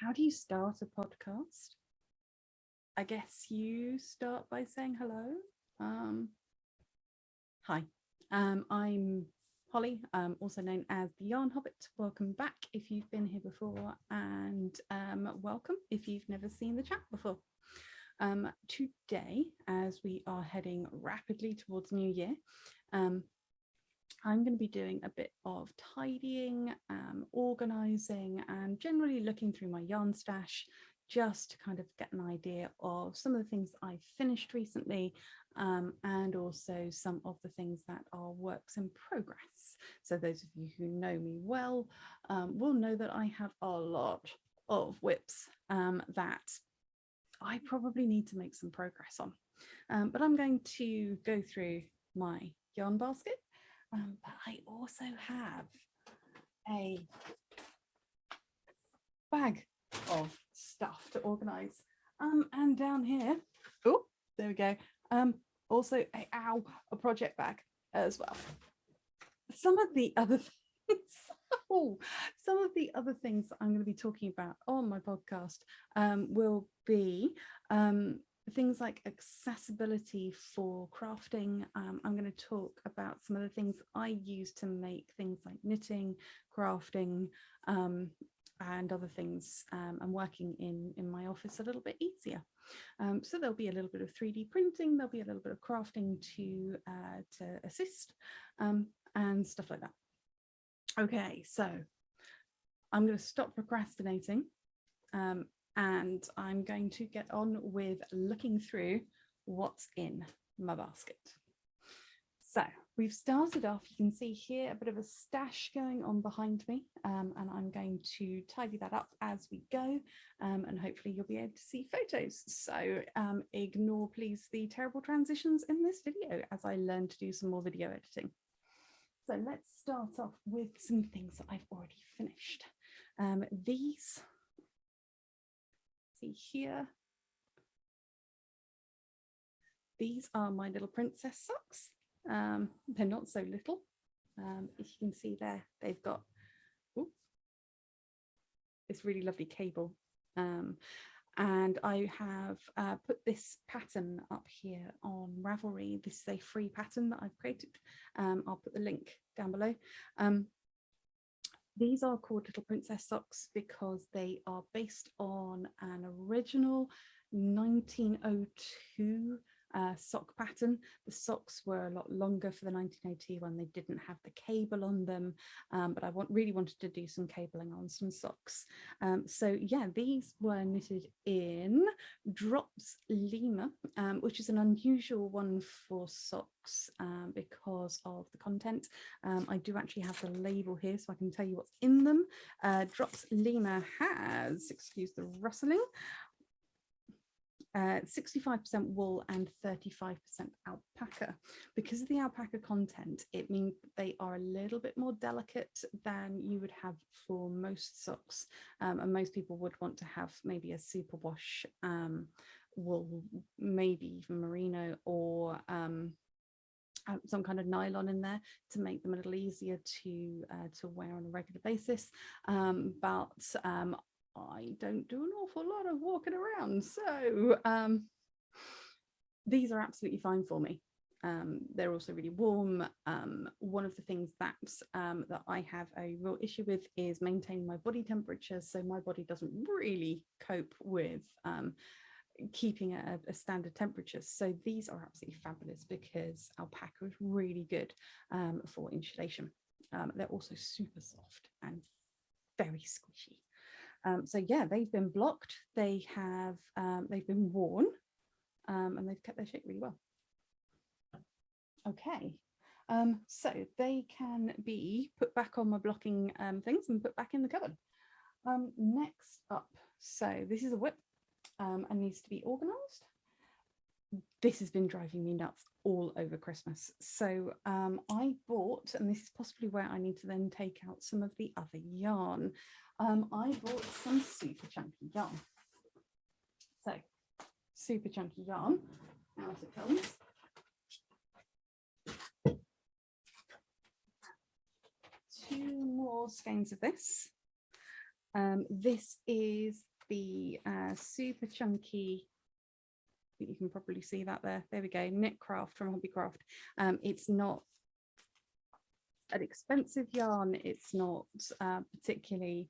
How do you start a podcast? I guess you start by saying hello. Hi, I'm Holly, also known as the Yarn Hobbit. Welcome back if you've been here before, and welcome if you've never seen the chat before. Today, as we are heading rapidly towards New Year, I'm going to be doing a bit of tidying, organising, and generally looking through my yarn stash just to kind of get an idea of some of the things I've finished recently, and also some of the things that are works in progress. So those of you who know me well will know that I have a lot of whips that I probably need to make some progress on. But I'm going to go through my yarn basket. But I also have a bag of stuff to organize. And down here, oh, there we go. Also a project bag as well. Some of the other things that I'm going to be talking about on my podcast will be things like accessibility for crafting. I'm going to talk about some of the things I use to make things like knitting, crafting, and other things, and working in my office a little bit easier. So there'll be a little bit of 3D printing, there'll be a little bit of crafting to assist, and stuff like that. Okay, so I'm going to stop procrastinating. And I'm going to get on with looking through what's in my basket. So we've started off, you can see here a bit of a stash going on behind me, and I'm going to tidy that up as we go, and hopefully you'll be able to see photos. So ignore please the terrible transitions in this video as I learn to do some more video editing. So let's start off with some things that I've already finished. These, see here, these are my little princess socks. They're not so little. If you can see there, they've got this really lovely cable. And I have put this pattern up here on Ravelry. This is a free pattern that I've created. I'll put the link down below. These are called Little Princess Socks because they are based on an original 1902 sock pattern. The socks were a lot longer for the 1980 when they didn't have the cable on them, but I really wanted to do some cabling on some socks. So yeah, these were knitted in Drops Lima, which is an unusual one for socks because of the content. I do actually have the label here so I can tell you what's in them. Drops Lima has, excuse the rustling, 65% wool and 35% alpaca. Because of the alpaca content, it means they are a little bit more delicate than you would have for most socks, and most people would want to have maybe a superwash wool, maybe even merino, or some kind of nylon in there to make them a little easier to wear on a regular basis. But I don't do an awful lot of walking around, so these are absolutely fine for me. They're also really warm. One of the things that I have a real issue with is maintaining my body temperature, so my body doesn't really cope with keeping at a standard temperature. So these are absolutely fabulous because alpaca is really good for insulation. They're also super soft and very squishy. So yeah, they've been blocked, they've been worn, and they've kept their shape really well. Okay, so they can be put back on my blocking things and put back in the cupboard. Next up, so this is a whip and needs to be organized. This has been driving me nuts all over Christmas. So I bought, and this is possibly where I need to then take out some of the other yarn. I bought some super chunky yarn. So super chunky yarn, out it comes. Two more skeins of this. This is super chunky, you can probably see that there we go, knit craft from Hobbycraft. It's not an expensive yarn, it's not particularly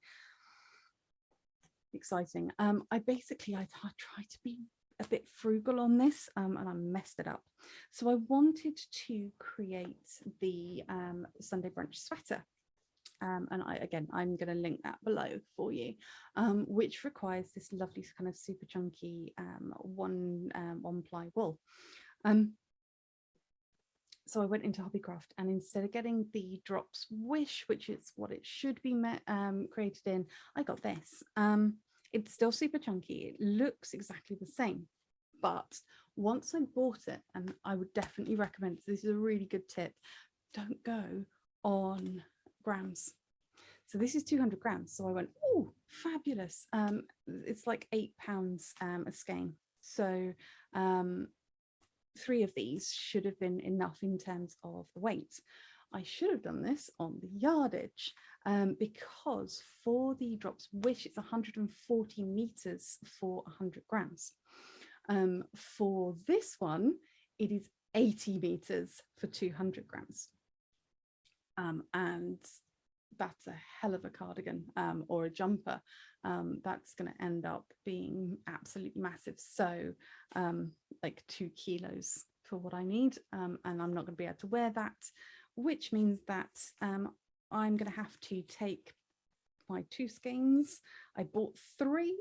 exciting. I tried to be a bit frugal on this, and I messed it up. So I wanted to create the Sunday brunch sweater. And I'm going to link that below for you, which requires this lovely kind of super chunky one ply wool. So I went into Hobbycraft, and instead of getting the Drops Wish, which is what it should be created in, I got this. It's still super chunky. It looks exactly the same, but once I bought it, and I would definitely recommend, this is a really good tip, don't go on grams. So this is 200 grams. So I went, oh, fabulous. It's like £8 a skein. So 3 of these should have been enough in terms of the weight. I should have done this on the yardage, because for the Drops Wish, it's 140 meters for 100 grams. For this one, it is 80 meters for 200 grams. And that's a hell of a cardigan, or a jumper. That's going to end up being absolutely massive. So like 2 kilos for what I need, and I'm not going to be able to wear that, which means that I'm going to have to take my 2 skeins. I bought 3.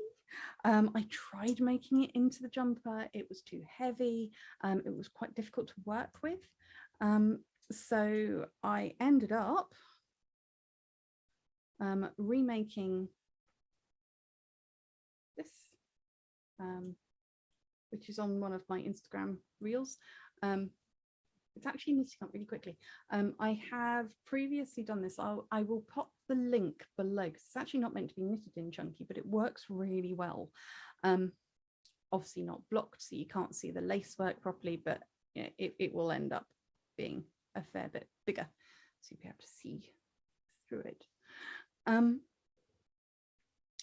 I tried making it into the jumper. It was too heavy. It was quite difficult to work with. So I ended up remaking this, which is on one of my Instagram reels. It's actually knitting up really quickly. I have previously done this. I will pop the link below, because it's actually not meant to be knitted in chunky, but it works really well. Obviously not blocked, so you can't see the lace work properly, but yeah, it will end up being a fair bit bigger, so you'll be able to see through it.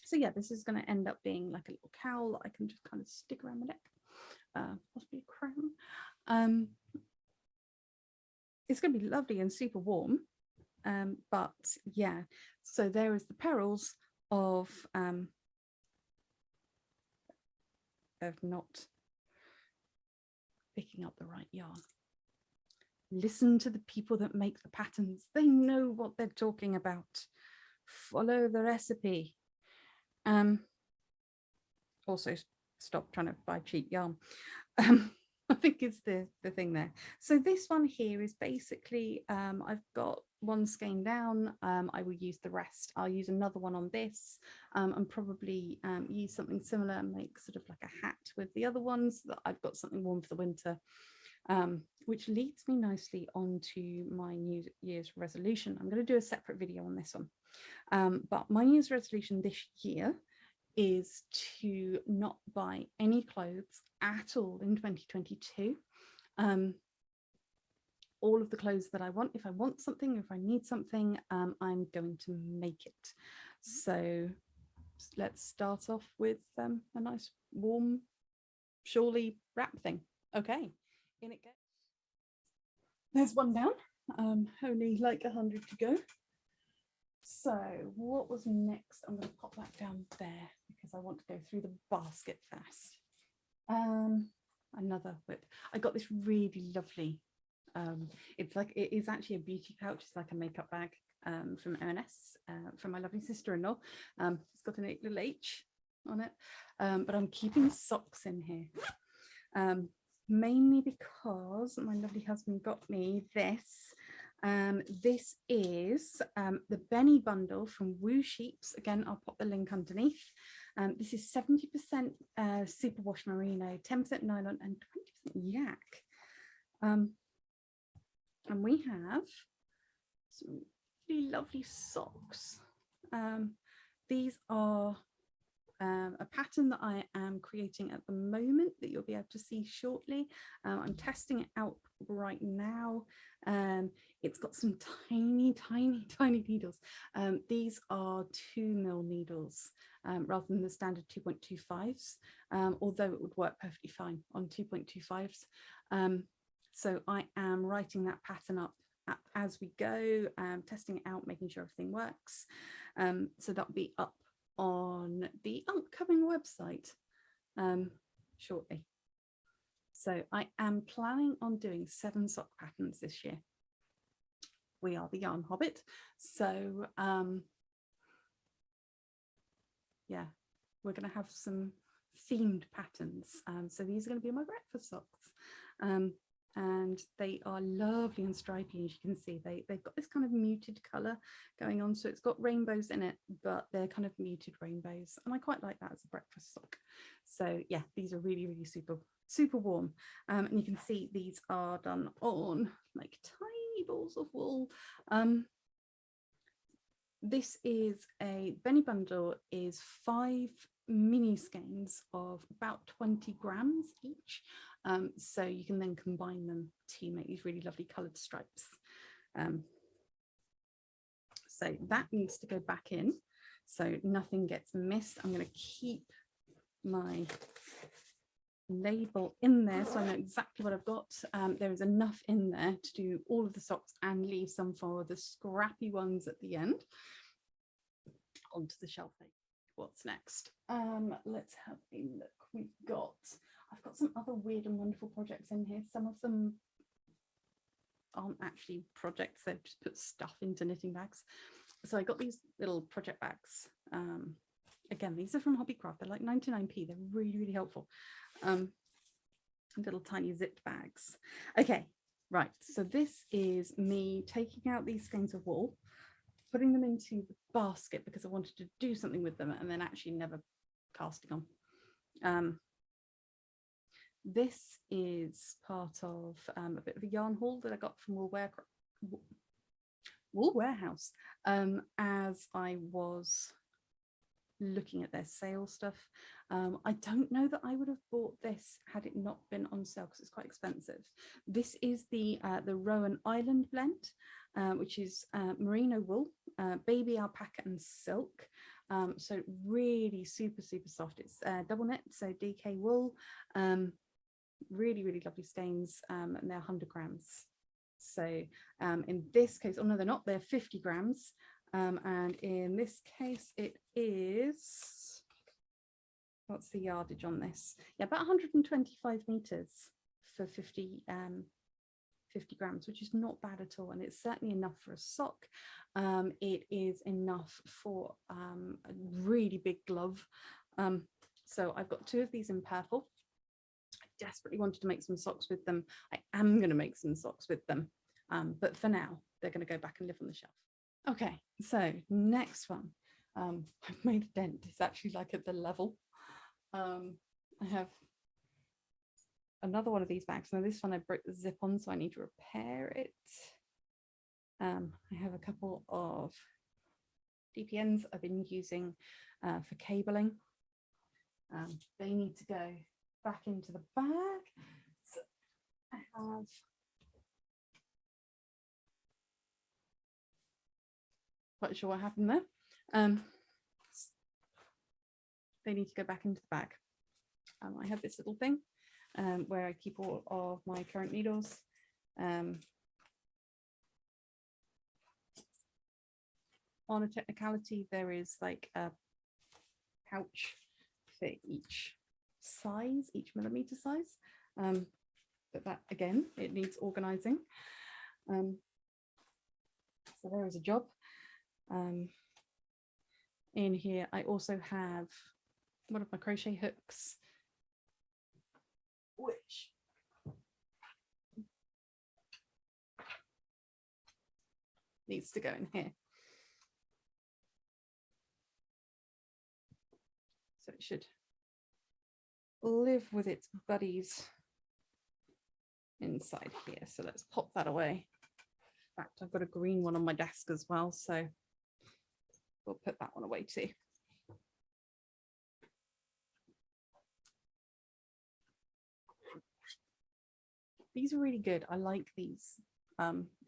So yeah, this is going to end up being like a little cowl that I can just kind of stick around my neck, possibly a crown. It's going to be lovely and super warm, but yeah, so there is the perils of not picking up the right yarn. Listen to the people that make the patterns. They know what they're talking about. Follow the recipe. Also stop trying to buy cheap yarn. I think it's the thing there. So this one here is basically, I've got 1 skein down. I will use the rest. I'll use another one on this, and probably use something similar and make sort of like a hat with the other ones, so that I've got something warm for the winter. Which leads me nicely onto my New Year's resolution. I'm going to do a separate video on this one, but my New Year's resolution this year is to not buy any clothes at all in 2022. All of the clothes that I want, if I want something, if I need something, I'm going to make it. So let's start off with a nice warm shawly wrap thing. Okay, in it goes. There's one down, only like 100 to go. So what was next? I'm going to pop that down there because I want to go through the basket first. Another whip. I got this really lovely, it is actually a beauty pouch. It's like a makeup bag from M&S, from my lovely sister-in-law. It's got an little H on it, but I'm keeping socks in here, mainly because my lovely husband got me this. This is the Benny bundle from Woo Sheeps. Again, I'll pop the link underneath. This is 70% superwash merino, 10% nylon, and 20% yak. And we have some really lovely socks. These are a pattern that I am creating at the moment that you'll be able to see shortly. I'm testing it out right now. It's got some tiny needles. These are 2mm needles rather than the standard 2.25s, although it would work perfectly fine on 2.25s. So I am writing that pattern up as we go, testing it out, making sure everything works. So that'll be up on the upcoming website shortly. So I am planning on doing 7 sock patterns this year. We are the Yarn Hobbit, so yeah, we're going to have some themed patterns. So these are going to be my breakfast socks, and they are lovely and stripy. As you can see, they've got this kind of muted color going on, so it's got rainbows in it, but they're kind of muted rainbows, and I quite like that as a breakfast sock. So yeah, these are really super warm, and you can see these are done on like tiny balls of wool. This is a Benny bundle, is 5 mini skeins of about 20 grams each. So you can then combine them to make these really lovely coloured stripes. So that needs to go back in so nothing gets missed. I'm going to keep my label in there so I know exactly what I've got. There is enough in there to do all of the socks and leave some for the scrappy ones at the end. Onto the shelf. What's next? Let's have a look. I've got some other weird and wonderful projects in here. Some of them aren't actually projects, they've just put stuff into knitting bags. So I got these little project bags. Again, these are from Hobbycraft. They're like 99p. They're really helpful. Little tiny zipped bags. Okay, right. So this is me taking out these skeins of wool, putting them into the basket because I wanted to do something with them, and then actually never casting on. This is part of a bit of a yarn haul that I got from Wool Warehouse as I was looking at their sale stuff. I don't know that I would have bought this had it not been on sale because it's quite expensive. This is the Rowan Island blend, which is merino wool, baby alpaca and silk. So really super soft. It's double knit, so DK wool. Really lovely skeins, and they're 100 grams. So in this case, oh no, they're not, they're 50 grams. And in this case, it is, what's the yardage on this? Yeah, about 125 meters for 50 grams, which is not bad at all. And it's certainly enough for a sock. It is enough for a really big glove. So I've got 2 of these in purple. I desperately wanted to make some socks with them. I am going to make some socks with them. But for now, they're going to go back and live on the shelf. Okay, so next one. I've made a dent. It's actually like at the level. I have another one of these bags. Now this one I broke the zip on, so I need to repair it. I have a couple of DPNs I've been using for cabling. They need to go back into the bag. So I have quite sure what happened there. They need to go back into the bag. I have this little thing where I keep all of my current needles. On a technicality, there is like a pouch for each size, each millimeter size. But that, again, it needs organizing. So there is a job. In here, I also have one of my crochet hooks, which needs to go in here. So it should live with its buddies inside here. So let's pop that away. In fact, I've got a green one on my desk as well, so we'll put that one away too. These are really good. I like these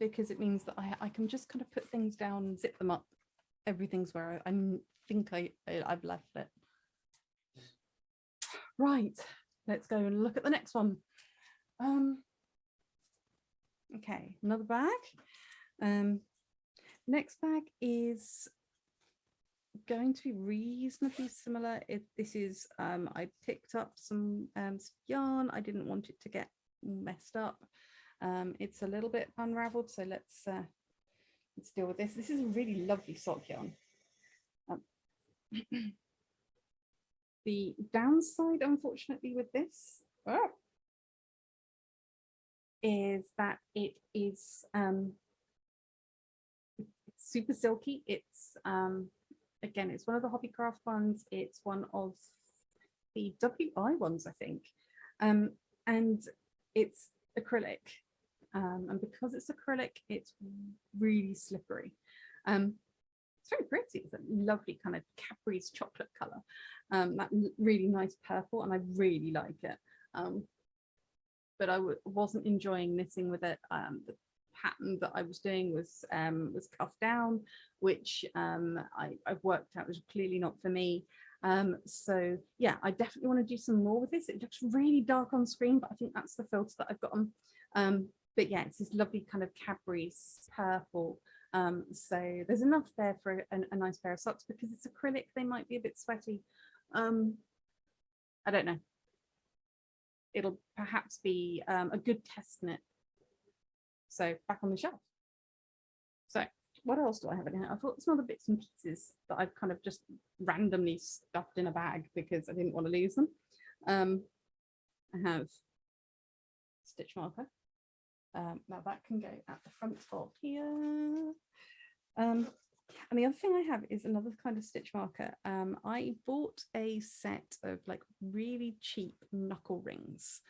because it means that I can just kind of put things down and zip them up. Everything's where I think I've left it. Right, let's go and look at the next one. Okay, another bag. Next bag is going to be reasonably similar. This is I picked up some yarn. I didn't want it to get messed up. It's a little bit unraveled, so let's deal with this. This is a really lovely sock yarn. The downside, unfortunately, with this is that it is it's super silky. It's again, it's one of the Hobbycraft ones. It's one of the WI ones, I think, and it's acrylic. And because it's acrylic, it's really slippery. It's very pretty. It's a lovely kind of Cadbury's chocolate color. That really nice purple, and I really like it. But I wasn't enjoying knitting with it. The pattern that I was doing was cuffed down, which I've worked out was clearly not for me. So yeah, I definitely want to do some more with this. It looks really dark on screen, but I think that's the filter that I've got on. But yeah, it's this lovely kind of Cadbury's purple. So there's enough there for a nice pair of socks. Because it's acrylic, they might be a bit sweaty. I don't know. It'll perhaps be a good test knit. So back on the shelf. So what else do I have in here? I've got some other bits and pieces that I've kind of just randomly stuffed in a bag because I didn't want to lose them. I have stitch marker. Now that can go at the front of here. And the other thing I have is another kind of stitch marker. I bought a set of like really cheap knuckle rings.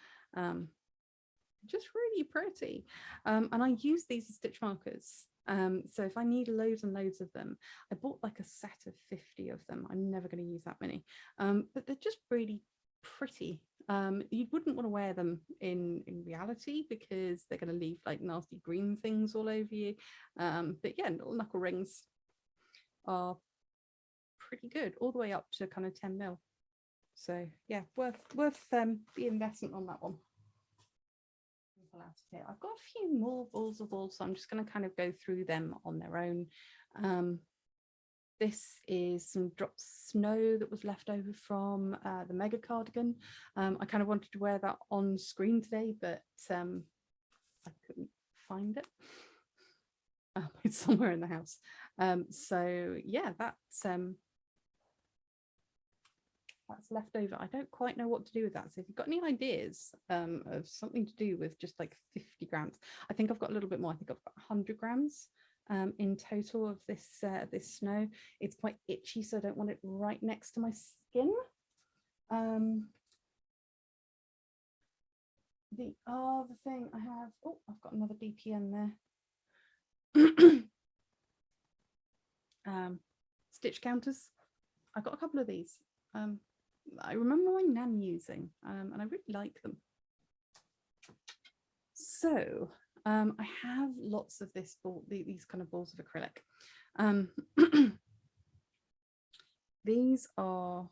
Just really pretty. And I use these as stitch markers. So if I need loads and loads of them, I bought like a set of 50 of them. I'm never going to use that many. But they're just really pretty. You wouldn't want to wear them in reality because they're going to leave like nasty green things all over you. But yeah, little knuckle rings are pretty good, all the way up to kind of 10 mil. So yeah, worth the investment on that one. I've got a few more balls of wool, so I'm just going to kind of go through them on their own. This is some dropped snow that was left over from the mega cardigan. I kind of wanted to wear that on screen today, but I couldn't find it. It's somewhere in the house. So yeah, that's left over. I don't quite know what to do with that. So if you've got any ideas of something to do with just like 50 grams, I think I've got a little bit more. I think I've got 100 grams in total of this this snow. It's quite itchy, so I don't want it right next to my skin. The other thing I have, oh, I've got another DPN there. Stitch counters. I got a couple of these. I remember my nan using, and I really like them. So I have lots of this these kind of balls of acrylic. These are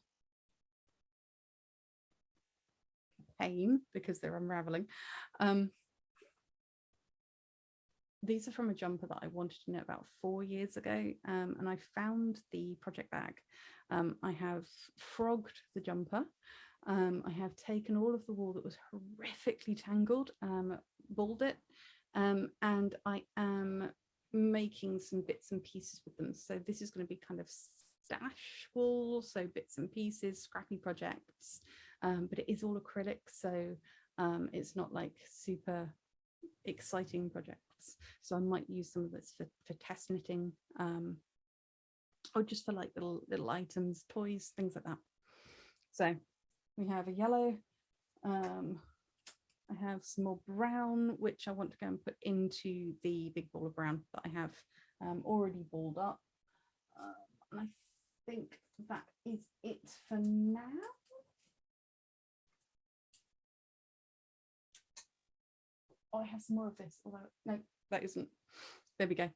pain because they're unraveling. These are from a jumper that I wanted to knit about 4 years ago, and I found the project bag. I have frogged the jumper. I have taken all of the wool that was horrifically tangled, balled it, and I am making some bits and pieces with them. So this is going to be kind of stash wool, so bits and pieces, scrappy projects, but it is all acrylic, so it's not like super exciting projects. So I might use some of this for test knitting, or just for like little items, toys, things like that. So we have a yellow. I have some more brown, which I want to go and put into the big ball of brown that I have already balled up. And I think that is it for now. Oh, I have some more of this, although no, that isn't. There we go.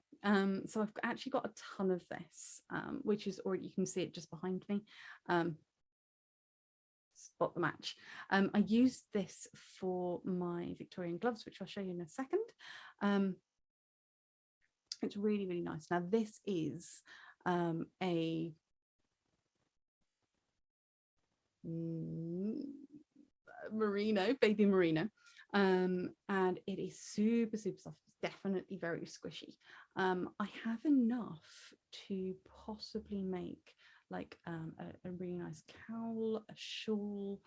So I've actually got a ton of this, which is, or you can see it just behind me. Spot the match. I used this for my Victorian gloves, which I'll show you in a second. It's really, really nice. Now this is a merino, baby merino, and it is super, super soft. It's definitely very squishy. I have enough to possibly make like a really nice cowl, a shawl,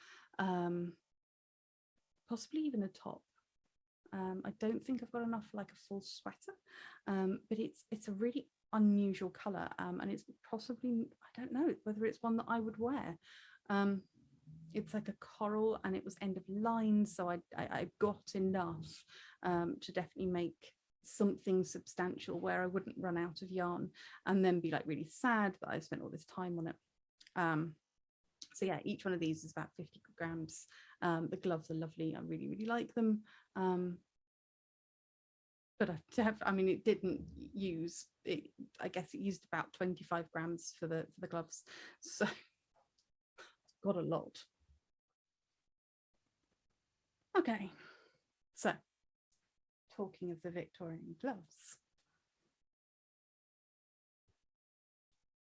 possibly even a top. I don't think I've got enough for like a full sweater, but it's a really unusual color, and it's possibly, I don't know whether it's one that I would wear. It's like a coral, and it was end of line, so I got enough to definitely make something substantial where I wouldn't run out of yarn and then be like really sad that I spent all this time on it. So yeah, each one of these is about 50 grams. The gloves are lovely. I really, really like them. But I mean, it didn't use it. I guess it used about 25 grams for the gloves. So got a lot. Okay, so talking of the Victorian gloves,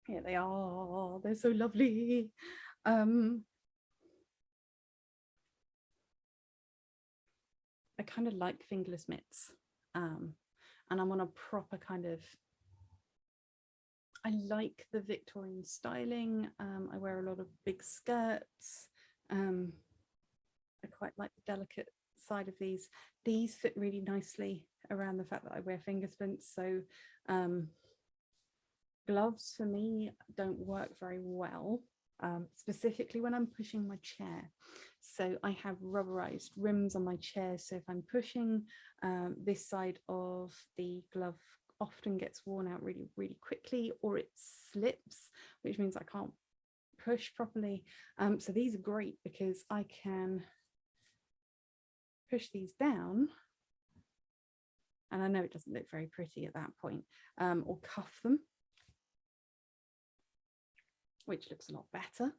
here they are. They're so lovely. I kind of like fingerless mitts, and I'm on a proper kind of, I like the Victorian styling. I wear a lot of big skirts. I quite like the delicate side of these. These fit really nicely around the fact that I wear finger splints. So gloves for me don't work very well, specifically when I'm pushing my chair. So I have rubberized rims on my chair. So if I'm pushing, this side of the glove often gets worn out really, really quickly, or it slips, which means I can't push properly. So these are great because I can push these down, and I know it doesn't look very pretty at that point, or cuff them, which looks a lot better.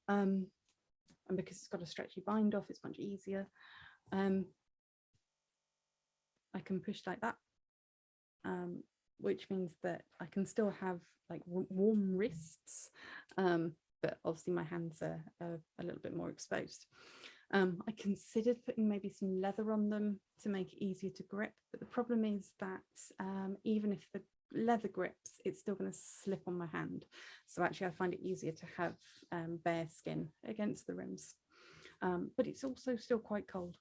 And because it's got a stretchy bind off, it's much easier. I can push like that, which means that I can still have like warm wrists, but obviously my hands are a little bit more exposed. I considered putting maybe some leather on them to make it easier to grip, but the problem is that even if the leather grips, it's still going to slip on my hand. So actually I find it easier to have bare skin against the rims, but it's also still quite cold.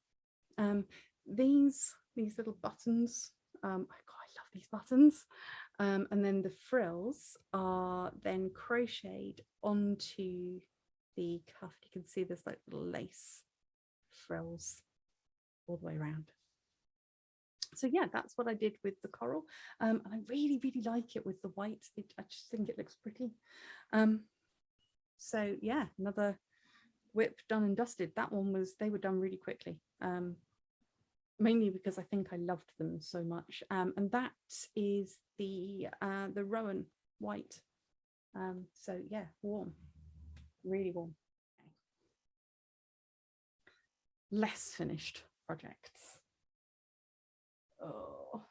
These little buttons, I love these buttons, and then the frills are then crocheted onto the cuff. You can see there's like little lace frills all the way around. So yeah, that's what I did with the coral, and I really, really like it with the white. I just think it looks pretty. So yeah, another whip done and dusted. That one was, they were done really quickly, mainly because I think I loved them so much. And that is the Rowan white. So yeah, warm, really warm. Less finished projects. Oh,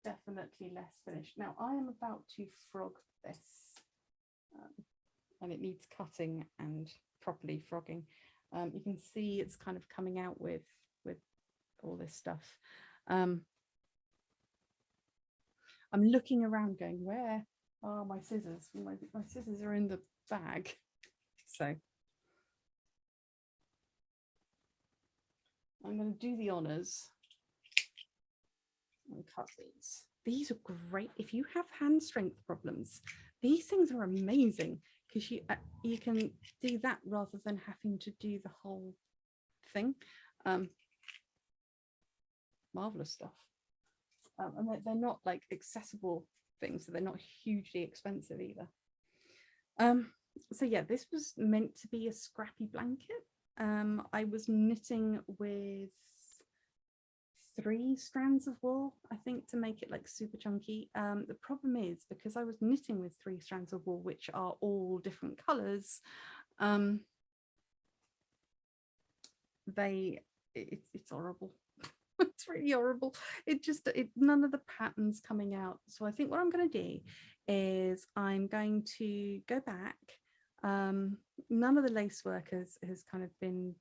definitely less finished. Now I am about to frog this, and it needs cutting and properly frogging. You can see it's kind of coming out with all this stuff. I'm looking around going, where are my scissors? My scissors are in the bag. So I'm going to do the honors and cut these. These are great if you have hand strength problems. These things are amazing because you can do that rather than having to do the whole thing. Marvelous stuff. And they're not like accessible things, so they're not hugely expensive either. So yeah, this was meant to be a scrappy blanket, I was knitting with 3 strands of wool, I think, to make it like super chunky. The problem is, because I was knitting with 3 strands of wool, which are all different colors, it's horrible. It's really horrible. None of the patterns coming out. So I think what I'm going to do is I'm going to go back. None of the lace work has kind of been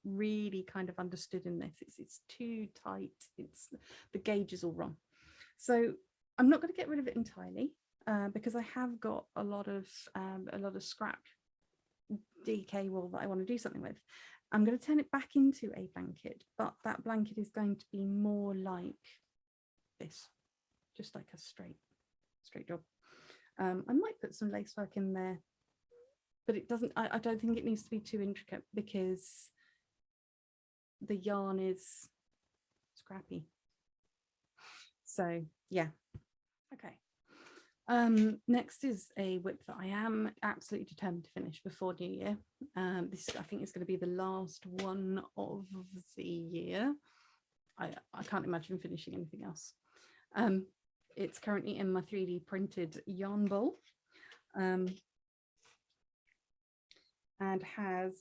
really kind of understood in this. It's too tight. The gauge is all wrong. So I'm not going to get rid of it entirely, because I have got a lot of scrap DK wool that I want to do something with. I'm going to turn it back into a blanket, but that blanket is going to be more like this, just like a straight job. I might put some lace work in there, but it doesn't. I don't think it needs to be too intricate, because the yarn is scrappy. So yeah, okay. Next is a whip that I am absolutely determined to finish before New Year. This, I think, is going to be the last one of the year. I can't imagine finishing anything else. It's currently in my 3D printed yarn bowl, and has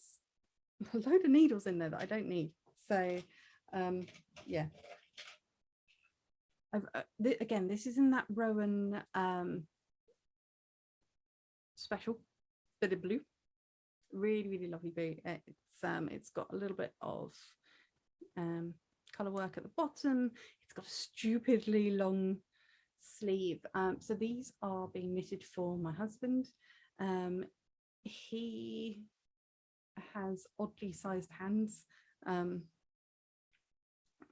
a load of needles in there that I don't need. So yeah. Again, this is in that Rowan special bit of blue, really lovely blue. It's got a little bit of color work at the bottom. It's got a stupidly long sleeve. So these are being knitted for my husband. He has oddly sized hands.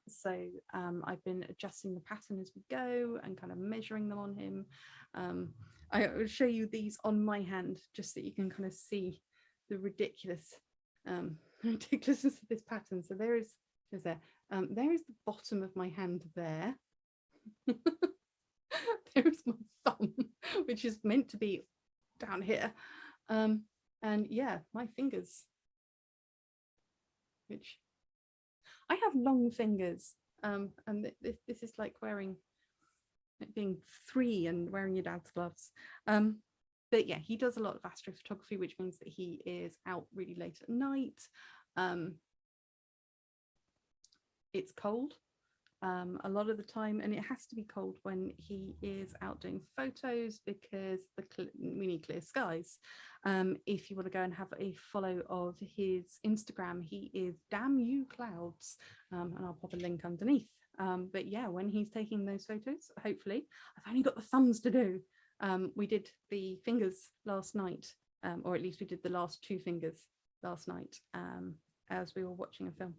So I've been adjusting the pattern as we go and kind of measuring them on him. I will show you these on my hand just so you can kind of see the ridiculousness of this pattern. So there is the bottom of my hand there. There is my thumb, which is meant to be down here. And yeah, my fingers, which I have long fingers, and this is like being 3 and wearing your dad's gloves. But yeah, he does a lot of astrophotography, which means that he is out really late at night. It's cold a lot of the time, and it has to be cold when he is out doing photos, because we need clear skies. If you want to go and have a follow of his Instagram, he is Damn You Clouds, and I'll pop a link underneath. But yeah, when he's taking those photos, hopefully, I've only got the thumbs to do. We did the fingers last night, or at least we did the last 2 fingers last night, as we were watching a film.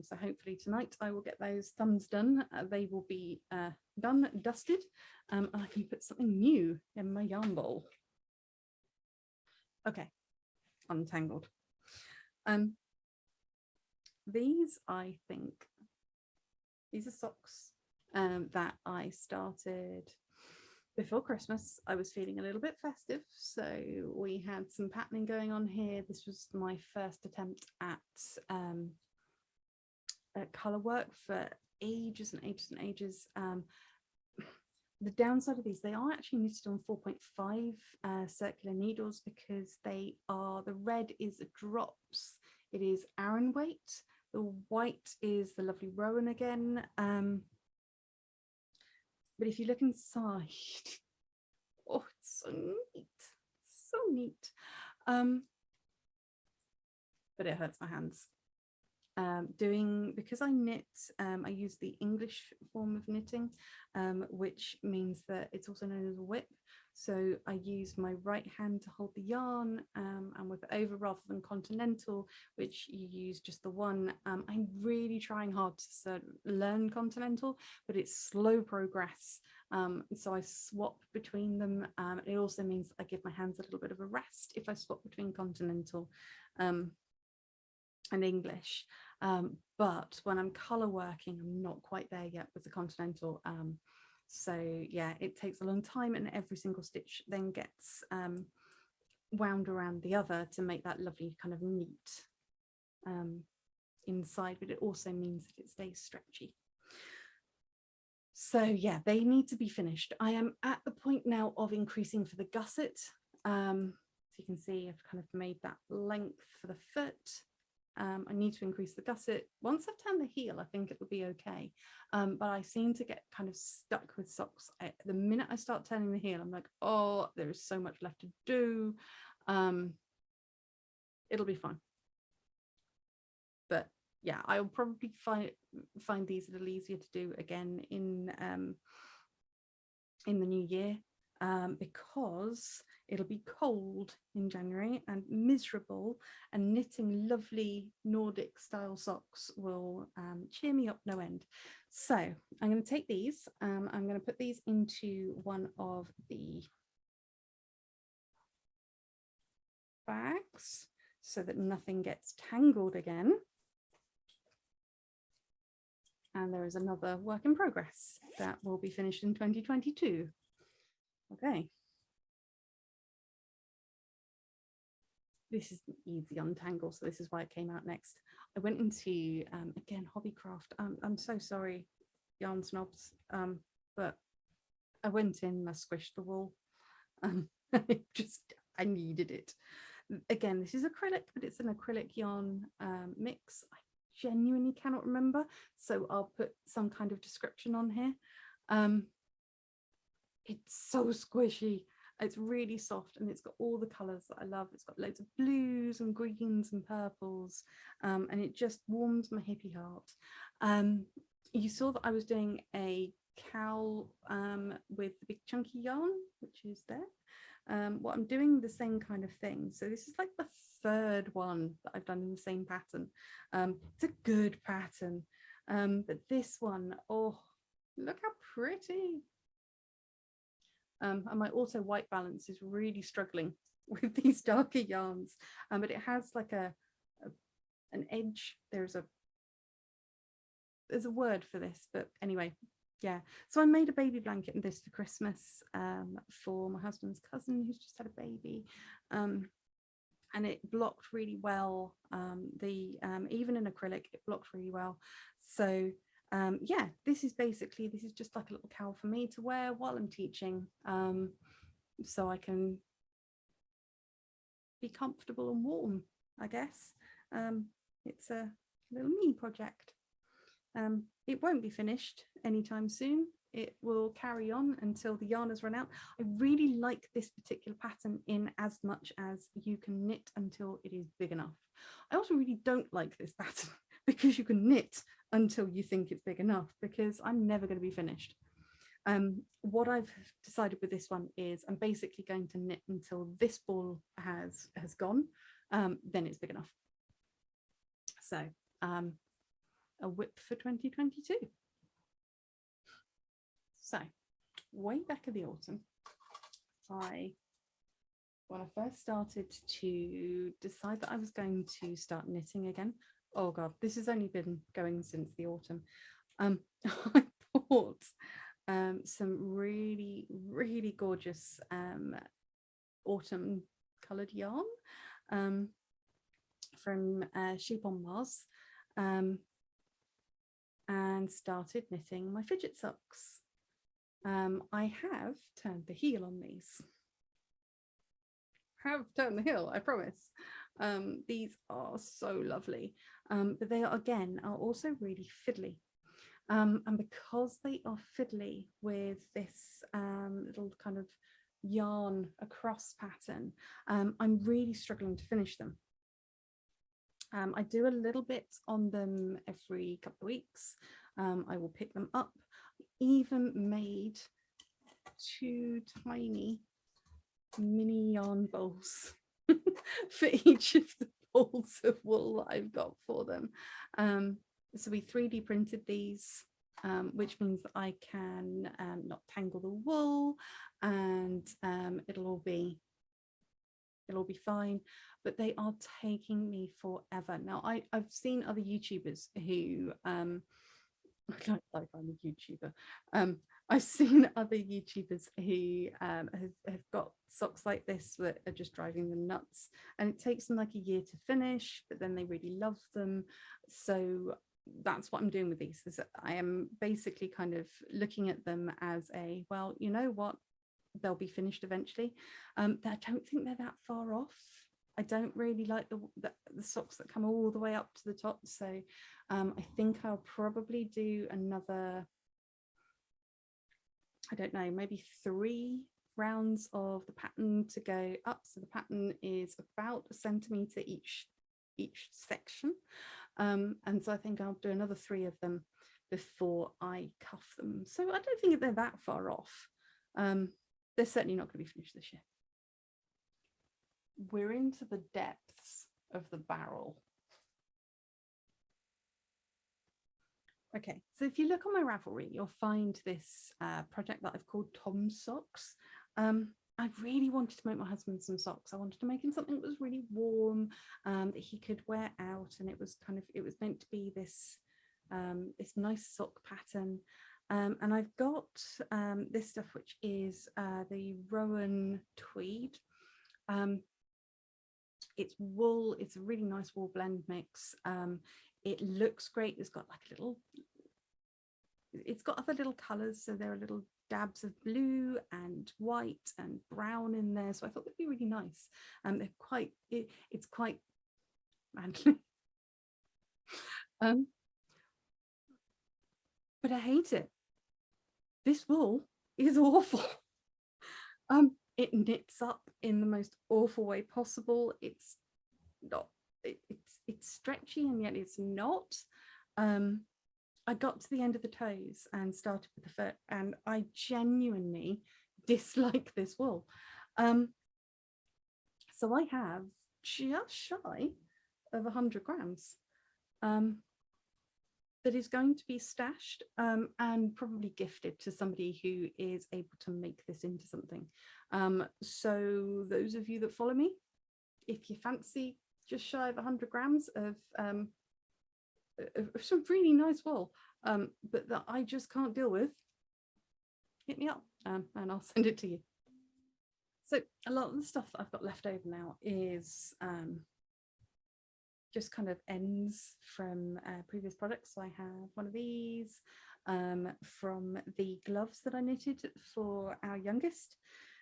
So hopefully tonight I will get those thumbs done. They will be done, dusted, and I can put something new in my yarn bowl. Okay, untangled. These, I think, these are socks that I started before Christmas. I was feeling a little bit festive, so we had some patterning going on here. This was my first attempt at color work for ages and ages and ages. The downside of these, they are actually knitted on 4.5 circular needles, because the red is drops. It is Aran weight. The white is the lovely Rowan again. But if you look inside, oh, it's so neat, so neat. But it hurts my hands. Because I knit, I use the English form of knitting, which means that it's also known as a whip. So I use my right hand to hold the yarn and whip it over, rather than continental, which you use just the one. I'm really trying hard to learn continental, but it's slow progress. So I swap between them. It also means I give my hands a little bit of a rest if I swap between continental and English. But when I'm color working, I'm not quite there yet with the continental. So yeah, it takes a long time, and every single stitch then gets wound around the other to make that lovely kind of neat inside, but it also means that it stays stretchy. So yeah, they need to be finished. I am at the point now of increasing for the gusset. So you can see I've kind of made that length for the foot. I need to increase the gusset. Once I've turned the heel, I think it will be okay. But I seem to get kind of stuck with socks. The minute I start turning the heel, I'm like, oh, there is so much left to do. It'll be fine. But yeah, I'll probably find these a little easier to do again in the new year, because it'll be cold in January and miserable, and knitting lovely Nordic style socks will cheer me up no end. So I'm going to take these, I'm going to put these into one of the bags so that nothing gets tangled again. And there is another work in progress that will be finished in 2022. Okay. This is an easy untangle, so this is why it came out next. I went into, again, Hobbycraft. I'm so sorry, yarn snobs, but I went in, I squished the wool. I needed it. Again, this is acrylic, but it's an acrylic yarn mix. I genuinely cannot remember, so I'll put some kind of description on here. It's so squishy. It's really soft, and it's got all the colors that I love. It's got loads of blues and greens and purples, and it just warms my hippie heart. You saw that I was doing a cowl with the big chunky yarn, which is there. What I'm doing the same kind of thing. So this is like the third one that I've done in the same pattern. It's a good pattern, but this one, oh, look how pretty. And my auto white balance is really struggling with these darker yarns, but it has like an edge. There's a word for this, but anyway, yeah. So I made a baby blanket in this for Christmas for my husband's cousin who's just had a baby, and it blocked really well. Even in acrylic, it blocked really well. So yeah, this is just like a little cowl for me to wear while I'm teaching, so I can be comfortable and warm, I guess. It's a little me project. It won't be finished anytime soon. It will carry on until the yarn has run out. I really like this particular pattern in as much as you can knit until it is big enough. I also really don't like this pattern because you can knit until you think it's big enough, because I'm never going to be finished. What I've decided with this one is I'm basically going to knit until this ball has gone, then it's big enough. So a whip for 2022. So way back in the autumn, when I first started to decide that I was going to start knitting again, oh god, this has only been going since the autumn. I bought some really, really gorgeous autumn coloured yarn from Sheep on Mars, and started knitting my fidget socks. I have turned the heel on these. Have turned the heel, I promise. These are so lovely, but they are also really fiddly, and because they are fiddly with this little kind of yarn across pattern, I'm really struggling to finish them. I do a little bit on them every couple of weeks. I will pick them up. I even made 2 tiny mini yarn bowls for each of the balls of wool that I've got for them. So we 3D printed these, which means that I can not tangle the wool, and it'll all be fine. But they are taking me forever. Now I've seen other YouTubers who like I'm a YouTuber. I've seen other YouTubers who have got socks like this that are just driving them nuts, and it takes them like a year to finish, but then they really love them. So that's what I'm doing with these. Is I am basically kind of looking at them as a, well, you know what, they'll be finished eventually. I don't think they're that far off. I don't really like the socks that come all the way up to the top. So I think I'll probably do another, I don't know, maybe 3 rounds of the pattern to go up. So the pattern is about a centimetre each section. And so I think I'll do another 3 of them before I cuff them. So I don't think they're that far off. They're certainly not going to be finished this year. We're into the depths of the barrel. Okay, so if you look on my Ravelry, you'll find this project that I've called Tom's Socks. I really wanted to make my husband some socks. I wanted to make him something that was really warm, that he could wear out, and it was meant to be this this nice sock pattern. And I've got this stuff, which is the Rowan tweed. It's wool. It's a really nice wool blend mix. It looks great. It's got like a little, it's got other little colors. So there are little dabs of blue and white and brown in there. So I thought it'd be really nice. They're quite, it's quite manly. But I hate it. This wool is awful. It knits up in the most awful way possible. It's not, it's stretchy, and yet it's not. I got to the end of the toes and started with the foot, and I genuinely dislike this wool. So I have just shy of 100 grams that is going to be stashed and probably gifted to somebody who is able to make this into something. So those of you that follow me, if you fancy just shy of 100 grams of some really nice wool, but that I just can't deal with, hit me up and I'll send it to you. So a lot of the stuff that I've got left over now is just kind of ends from previous products. So I have one of these from the gloves that I knitted for our youngest.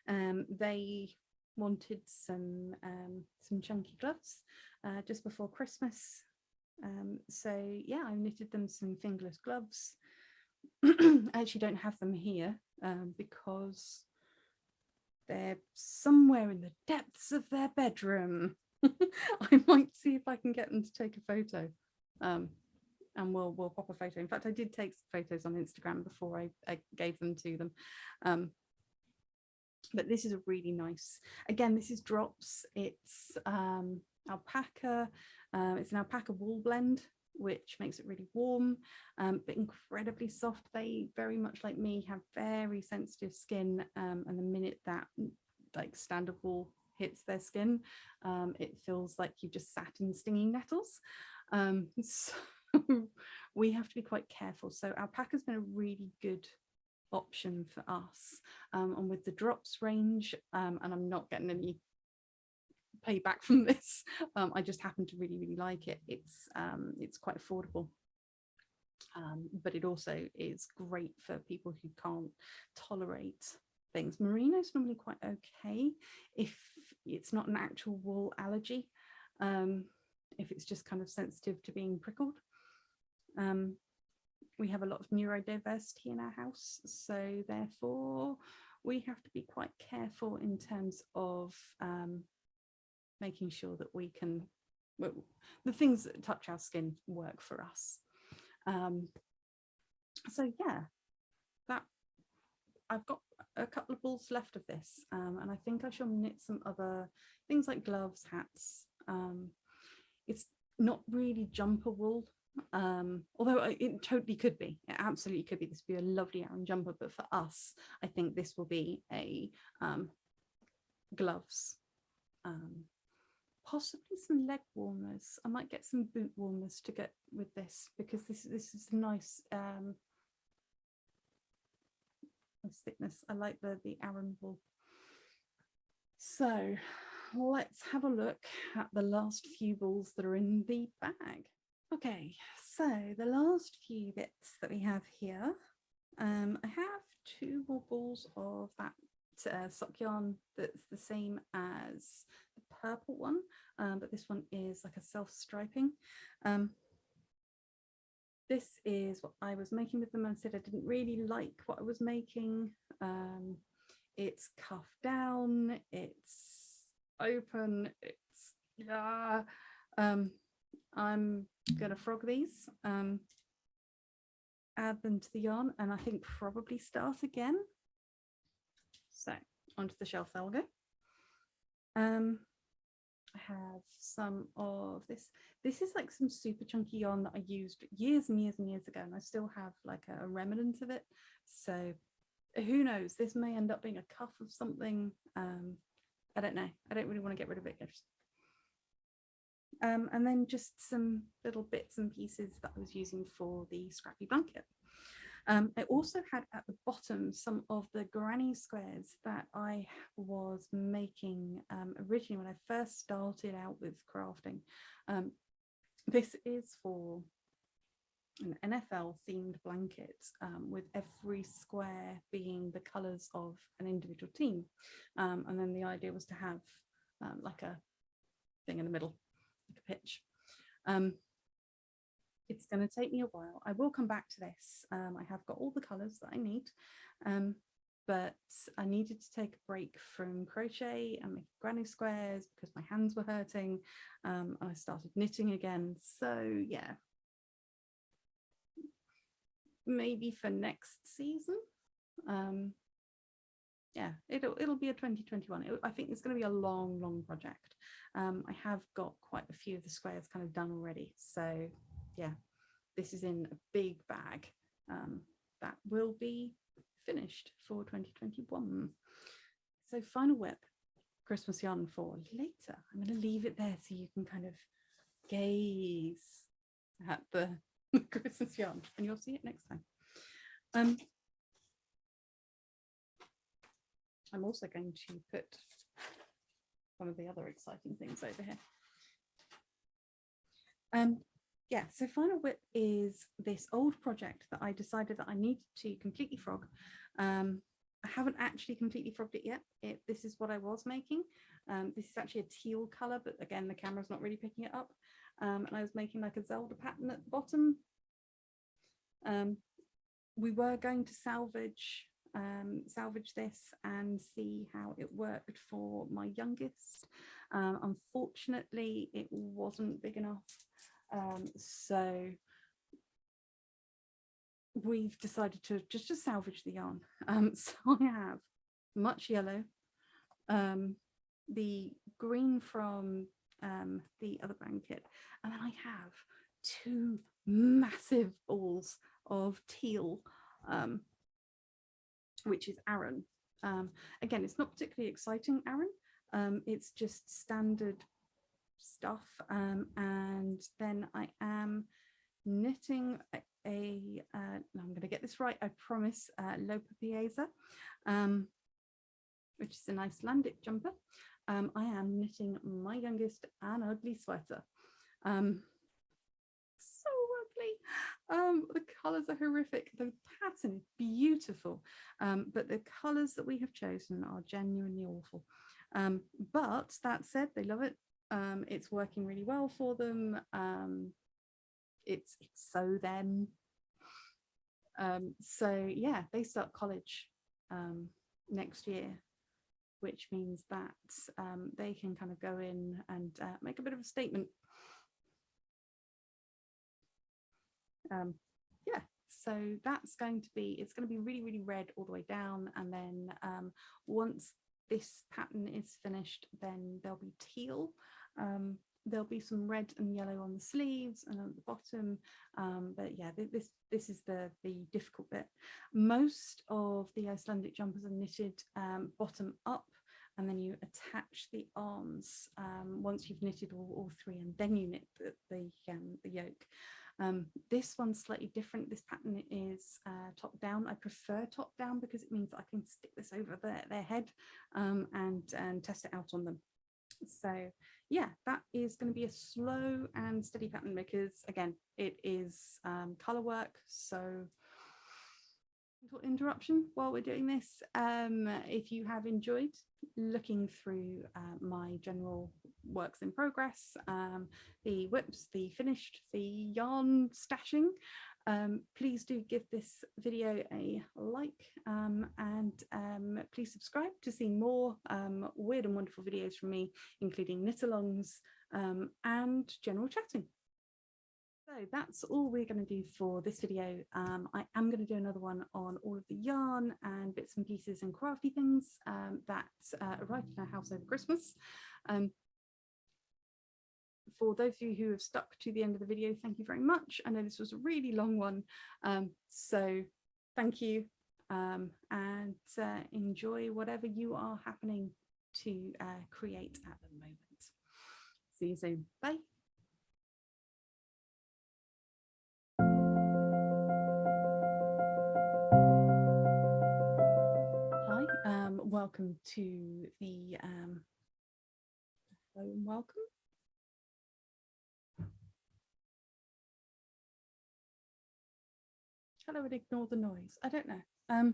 They wanted some chunky gloves just before Christmas. So yeah, I knitted them some fingerless gloves. I actually don't have them here because they're somewhere in the depths of their bedroom. I might see if I can get them to take a photo, and we'll pop a photo. In fact, I did take some photos on Instagram before I gave them to them. But this is a really nice, again, this is drops. It's alpaca. It's an alpaca wool blend, which makes it really warm, but incredibly soft. They, very much like me, have very sensitive skin, and the minute that like standard wool hits their skin, it feels like you've just sat in stinging nettles. So we have to be quite careful. So alpaca's been a really good option for us, and with the drops range, and I'm not getting any payback from this, I just happen to really like it. It's quite affordable, but it also is great for people who can't tolerate things. Merino's normally quite okay if it's not an actual wool allergy, if it's just kind of sensitive to being prickled. We have a lot of neurodiversity in our house, so therefore we have to be quite careful in terms of making sure that we can, well, the things that touch our skin work for us. So yeah, that I've got a couple of balls left of this, and I think I shall knit some other things like gloves, hats. It's not really jumper wool, although it totally could be. It absolutely could be. This would be a lovely Aran jumper, but for us, I think this will be a gloves, possibly some leg warmers. I might get some boot warmers to get with this, because this is a nice thickness. I like the Aran wool. So let's have a look at the last few balls that are in the bag. Okay, so the last few bits that we have here, I have 2 more balls of that sock yarn that's the same as the purple one, but this one is like a self-striping. This is what I was making with them. I said I didn't really like what I was making. It's cuffed down, it's open, it's I'm gonna frog these, add them to the yarn, and I think probably start again. So onto the shelf they'll go. I have some of this. This is like some super chunky yarn that I used years and years and years ago, and I still have like a remnant of it. So who knows? This may end up being a cuff of something. I don't know. I don't really want to get rid of it. And then just some little bits and pieces that I was using for the scrappy blanket. I also had at the bottom some of the granny squares that I was making originally when I first started out with crafting. This is for an NFL themed blanket, with every square being the colours of an individual team. And then the idea was to have like a thing in the middle, like a pitch. It's going to take me a while. I will come back to this. I have got all the colours that I need, but I needed to take a break from crochet and make granny squares because my hands were hurting. I started knitting again. So yeah, maybe for next season. Yeah, it'll be a 2021. I think it's going to be a long project. I have got quite a few of the squares kind of done already. So yeah, this is in a big bag that will be finished for 2021. So final whip, Christmas yarn for later. I'm going to leave it there so you can kind of gaze at the Christmas yarn, and you'll see it next time. I'm also going to put one of the other exciting things over here. Yeah, so final whip is this old project that I decided that I needed to completely frog. I haven't actually completely frogged it yet. This is what I was making. This is actually a teal color, but again, the camera's not really picking it up. And I was making like a Zelda pattern at the bottom. We were going to salvage this and see how it worked for my youngest. Unfortunately, it wasn't big enough. So we've decided to just salvage the yarn. So I have much yellow, the green from the other blanket, and then I have 2 massive balls of teal, which is Aran. Again, it's not particularly exciting Aran. It's just standard stuff, and then I am knitting a I'm going to get this right, I promise, Lopa Pieza, which is an Icelandic jumper. I am knitting my youngest an ugly sweater. So ugly. The colors are horrific. The pattern is beautiful, but the colors that we have chosen are genuinely awful. But that said, they love it. It's working really well for them. It's so them. So yeah, they start college next year, which means that they can kind of go in and make a bit of a statement. Yeah, so that's going to be, it's going to be really red all the way down, and then once this pattern is finished, then there'll be teal. There'll be some red and yellow on the sleeves and on the bottom, but yeah, this is the difficult bit. Most of the Icelandic jumpers are knitted bottom up, and then you attach the arms once you've knitted all three, and then you knit the yoke. This one's slightly different. This pattern is top down. I prefer top down because it means I can stick this over their head and test it out on them. So yeah, that is going to be a slow and steady pattern because again, it is color work. So interruption while we're doing this. If you have enjoyed looking through my general works in progress, the whips, the finished, the yarn stashing, please do give this video a like, and please subscribe to see more weird and wonderful videos from me, including knit-alongs and general chatting. So that's all we're going to do for this video. I am going to do another one on all of the yarn and bits and pieces and crafty things that arrived in our house over Christmas. For those of you who have stuck to the end of the video, thank you very much. I know this was a really long one, so thank you, and enjoy whatever you are happening to create at the moment. See you soon. Bye. Welcome to the hello and welcome. Hello and ignore the noise. I don't know.